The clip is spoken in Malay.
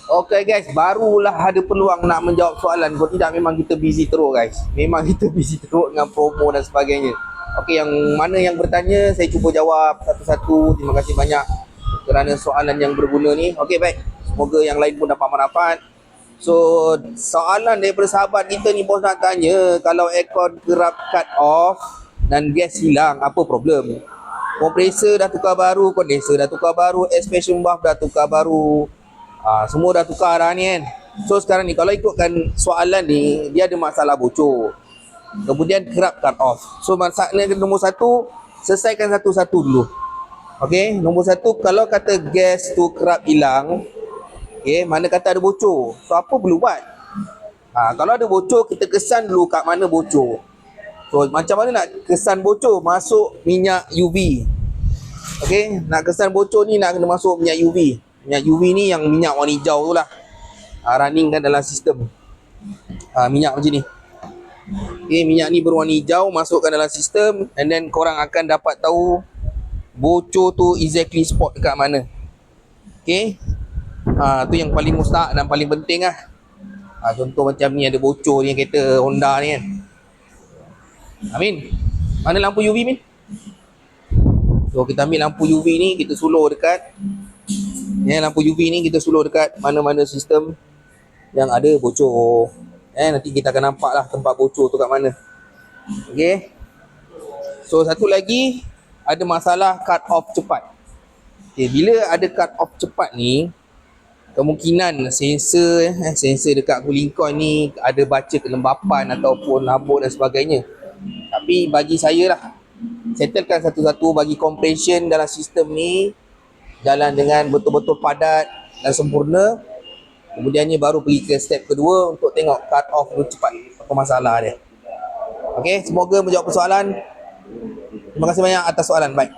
Okay guys, barulah ada peluang nak menjawab soalan. Kalau tidak memang kita busy teruk guys. Memang kita busy teruk dengan promo dan sebagainya. Okay, yang mana yang bertanya saya cuba jawab satu-satu. Terima kasih banyak kerana soalan yang berguna ni. Okay, baik. Semoga yang lain pun dapat manfaat. So, soalan daripada sahabat kita ni bos nak tanya, kalau aircon kerap cut off dan gas hilang, apa problem? Kompresor dah tukar baru, kondenser dah tukar baru, expansion valve dah tukar baru. Semua dah tukar dah ni kan. So sekarang ni kalau ikutkan soalan ni, dia ada masalah bocor, kemudian kerap cut off. So masalah nombor satu, selesaikan satu-satu dulu. Okay, nombor satu, kalau kata gas tu kerap hilang, okay, mana kata ada bocor, so apa perlu buat? Kalau ada bocor, kita kesan dulu kat mana bocor. So macam mana nak kesan bocor? Masuk minyak UV. Okay, nak kesan bocor ni nak kena masuk minyak UV. Minyak UV ni yang minyak warna hijau tu lah, running kan dalam sistem. Minyak macam ni. Okay, minyak ni berwarna hijau, masukkan dalam sistem, and then korang akan dapat tahu bocor tu exactly spot dekat mana. Okay, tu yang paling mustahak dan paling penting lah. Contoh macam ni ada bocor ni kereta Honda ni kan. Amin, mana lampu UV Min? So kita ambil lampu UV ni, kita sulur dekat lampu UV ni kita sulur dekat mana-mana sistem yang ada bocor. Nanti kita akan nampak lah tempat bocor tu kat mana. Okay, so satu lagi, ada masalah cut off cepat. Okay, bila ada cut off cepat ni, kemungkinan sensor dekat cooling coil ni ada baca kelembapan ataupun habuk dan sebagainya. Tapi bagi saya lah, settlekan satu-satu, bagi compression dalam sistem ni jalan dengan betul-betul padat dan sempurna. Kemudiannya baru pergi ke step kedua untuk tengok cut off tu cepat, apa masalah dia. Okay, semoga menjawab persoalan. Terima kasih banyak atas soalan. Baik.